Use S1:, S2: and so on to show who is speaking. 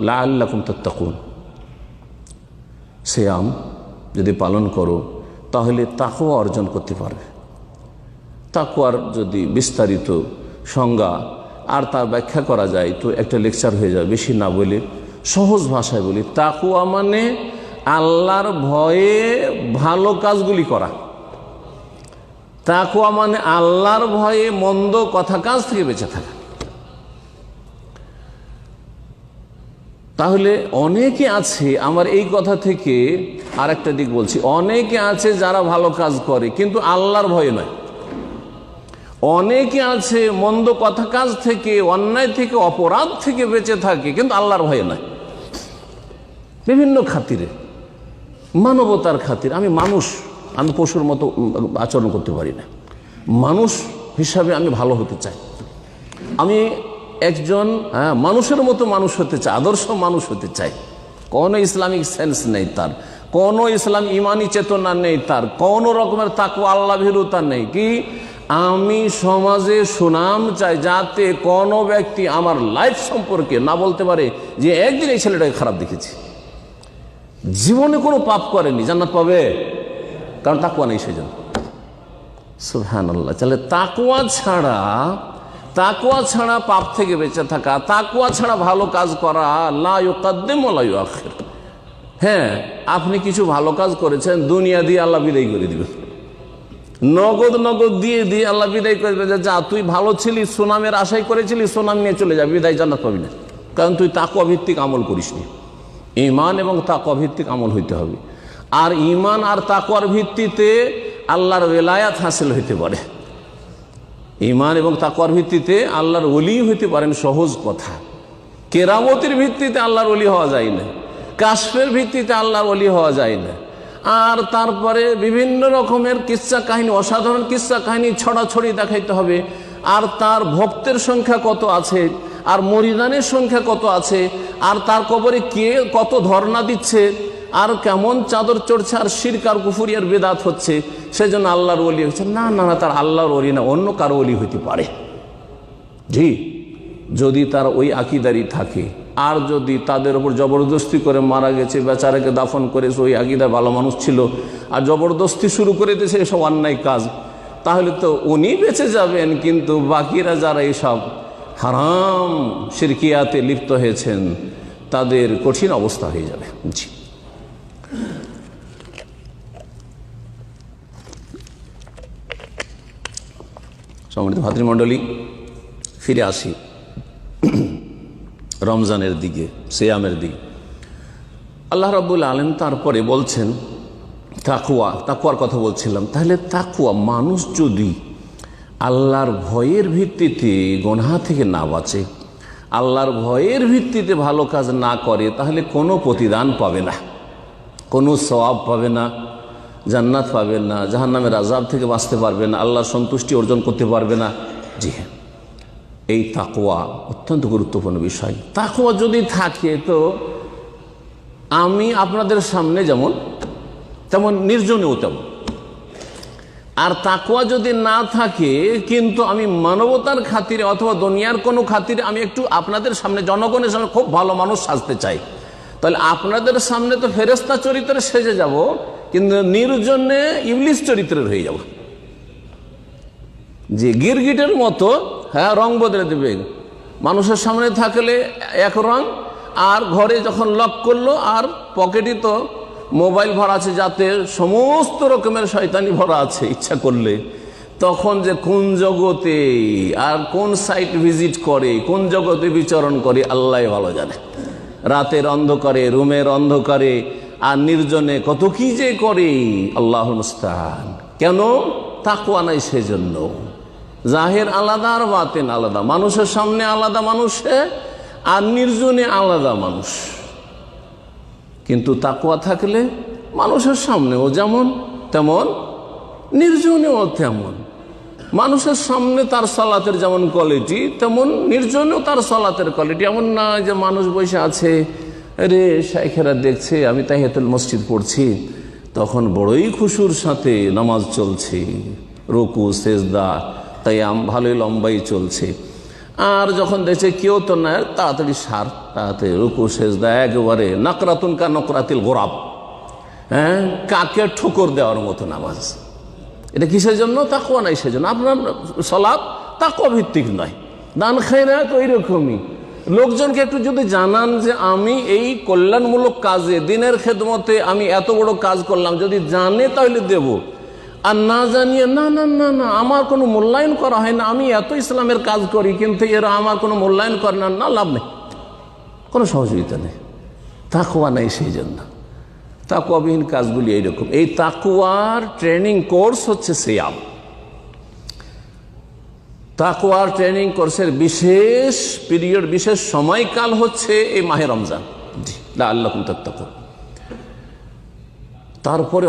S1: লাআল্লাকুম তাত্তাকুন, সিয়াম যদি পালন করো তাহলে তাকওয়া অর্জন করতে পারবে। তাকওয়ার যদি বিস্তারিত সংজ্ঞা আর তার ব্যাখ্যা করা যায় তো একটা লেকচার হয়ে যাবে। বেশি না বলে সহজ ভাষায় বলি, তাকওয়া মানে আল্লাহর ভয়ে ভালো কাজগুলি করা। তাকওয়া মানে আল্লাহর ভয়ে মন্দ কথা কাজ থেকে বেঁচে থাকা। তাহলে অনেকে আছে, আমার এই কথা থেকে আর একটা দিক বলছি, অনেকে আছে যারা ভালো কাজ করে কিন্তু আল্লাহর ভয়ে নয়। অনেকে আছে মন্দ কথা কাজ থেকে, অন্যায় থেকে, অপরাধ থেকে বেঁচে থাকে কিন্তু আল্লাহর ভয়ে নয়। বিভিন্ন খাতিরে, মানবতার খাতির, আমি মানুষ, আমি পশুর মতো আচরণ করতে পারি না, মানুষ হিসাবে আমি ভালো হতে চাই, আমি একজন মানুষের মতো মানুষ হতে চাই, আদর্শ মানুষ হতে চাই। কোনো ইসলামিক সেন্স নেই তার, কোনো ইসলাম ইমানি চেতনা নেই তার, কোনো রকমের তাকওয়া আল্লাহ ভীরুতা নেই। কি আমি সমাজে সুনাম চাই, যাতে কোনো ব্যক্তি আমার লাইফ সম্পর্কে না বলতে পারে যে একদিন এই ছেলেটাকে খারাপ দেখেছি, জীবনে কোনো পাপ করেনি, জান্নাত পাবে, কারণ তাকওয়া নেই সেজন্য। সুবহানাল্লাহ। তাহলে তাকওয়া ছাড়া পাপ থেকে বেঁচে থাকা, তাকওয়া ছাড়া ভালো কাজ করা, লা ইউকাদ্দিম ওয়া লা ইউআখির। হ্যাঁ, আপনি কিছু ভালো কাজ করেছেন, দুনিয়া দিয়ে আল্লাহ বিদায় করে দিবেন, নগদ দিয়ে আল্লাহ বিদায় করে দেবে। যা তুই ভালো ছিলি, সুনামের আশাই করেছিলি, সুনাম নিয়ে চলে যাবি, বিদায়, জান্নাত পাবি না, কারণ তুই তাকওয়া ভিত্তিক আমল করিসনি। ঈমান এবং তাকওয়া ভিত্তিক আমল হইতে হবে। আর ঈমান আর তাকওয়ার ভিত্তিতে আল্লাহর ওলায়াত হাসিল হইতে পারে। ঈমান এবং তাকওয়ার ভিত্তিতে আল্লাহর ওলি হইতে পারেন, সহজ কথা। কেরামতের ভিত্তিতে আল্লাহর ওলি হওয়া যায় না, কাশফের ভিত্তিতে আল্লাহর ওলি হওয়া যায় না। আর তারপরে বিভিন্ন রকমের কিচ্ছা কাহিনী, অসাধারণ কিচ্ছা কাহিনী ছড়াছড়ি দেখাইতে হবে। আর তার ভক্তের সংখ্যা কত আছে, আর মরিদানের সংখ্যা কত আছে, আর তার কবরে কে কত ধর্ণা দিচ্ছে, আর কেমন চাদর চড়ছে, আর শিরক আর কুফরি আর বেদাত হচ্ছে, সেজন্য আল্লাহর ওলি হচ্ছে না। তার আল্লাহর ওলি না, অন্য কারো ওলি হইতে পারে। জি, যদি তার ওই আকীদারই থাকে। আর যদি তাদের উপর জবরদস্তি করে মারা গেছে, বেচারাকে দাফন করেছে, ওই আকীদার ভালো মানুষ ছিল, আর জবরদস্তি শুরু করে দিয়েছে এসব অন্যায় কাজ, তাহলে তো উনি বেঁচে যাবেন, কিন্তু বাকিরা যারা এইসব হারাম শিরকিয়াতে লিপ্ত হয়েছেন তাদের কঠিন অবস্থা হয়ে যাবে। জি, সম্মানিত ভাতৃমণ্ডলী, ফিরে আসি রমজানের দিকে, সিয়ামের দিকে। আল্লাহ রাব্বুল আলামিন তারপরে বলছেন তাকওয়ার কথা বলছিলাম। তাহলে তাকওয়া, মানুষ যদি আল্লাহর ভয়ের ভিত্তিতে গুনাহ থেকে না বাঁচে, আল্লাহর ভয়ের ভিত্তিতে ভালো কাজ না করে, তাহলে কোনো প্রতিদান পাবে না, কোনো সওয়াব পাবে না, জান্নাত পাবে না, জাহান্নামের আযাব থেকে বাঁচতে পারবে না, আল্লাহর সন্তুষ্টি অর্জন করতে পারবে না। জি হ্যাঁ, এই তাকওয়া অত্যন্ত গুরুত্বপূর্ণ বিষয়। তাকওয়া যদি থাকে তো আমি আপনাদের সামনে যেমন তেমন, নির্জনেও তেমন। আর তাকওয়া যদি না থাকে, কিন্তু আমি মানবতার খাতিরে অথবা দুনিয়ার কোনো খাতিরে আমি একটু আপনাদের সামনে, জনগণের সামনে খুব ভালো মানুষ সাজতে চাই, তাহলে আপনাদের সামনে তো ফেরেশতা চরিত্রে সেজে যাব, কিন্তু নির্জনে ইবলিস চরিত্রের হয়ে যাব। যে গিরগিটের মতো, হ্যাঁ, রং বদলে দেবে। মানুষের সামনে থাকলে এক রং, আর ঘরে যখন লক করলো আর পকেটে তো মোবাইল ভরা আছে, যাতে সমস্ত রকমের শয়তানি ভরা আছে, ইচ্ছা করলে তখন যে কোন জগতে আর কোন সাইট ভিজিট করে, কোন জগতে বিচরণ করে আল্লাহ ভালো জানে। রাতের অন্ধকারে, রুমের অন্ধকারে আর নির্জনে কত কি যে করে, আল্লাহুল মুস্তাআন। কেন? তাকওয়া নাই সেজন্য। জাহির আলাদা আর বাতিন আলাদা, মানুষের সামনে আলাদা মানুষে, আর নির্জনে আলাদা মানুষ। কিন্তু তাকওয়া থাকলে মানুষের সামনেও যেমন তেমন, নির্জনেও তেমন। মানুষের সামনে তার সালাতের যেমন কোয়ালিটি, তেমন নির্জনেও তার সালাতের কোয়ালিটি। এমন না যে মানুষ বসে আছে, রে শাইখেরা দেখছে আমি তাহিয়াতুল মসজিদ পড়ছি, তখন বড়ই খুশুর সাথে নামাজ চলছে, রুকু সেজদা কিয়াম ভালোই লম্বাই চলছে, আর যখন দেখছে কেউ তো না, তাড়াতাড়ি সার, তাড়াতাড়ি রুকু সেজদা, একেবারে নাকরাতুন কা নকরাতিল গোরাব, হ্যাঁ, কাকে ঠোকর দেওয়ার মতো নামাজ। এটা কিসের জন্য? তাকওয়া নাই সেজন্য। আপনার সালাত তাকওয়া ভিত্তিক নয়, দান খায়রাত ওই রকমই। লোকজনকে একটু যদি জানান যে আমি এই কল্যাণমূলক কাজে, দিনের খেদমতে আমি এত বড় কাজ করলাম, যদি জানে তাহলে দেব, আর না জানিয়ে না না না না আমার কোনো মূল্যায়ন করা হয় না, আমি এত ইসলামের কাজ করি কিন্তু এরা আমার কোনো মূল্যায়ন করে না, না, লাভ নেই, কোনো সহযোগিতা নেই। তাকওয়া নেই সেই জন্য। তাকওয়াবিহীন কাজগুলি এইরকম। এই তাকওয়ার ট্রেনিং কোর্স হচ্ছে সিয়াম। তাকওয়ার ট্রেনিং কোর্সের বিশেষ পিরিয়ড, বিশেষ সময়কাল হচ্ছে এই মাহে রমজান। জি, লাআল্লাকুম তাত্তাকুন। তারপরে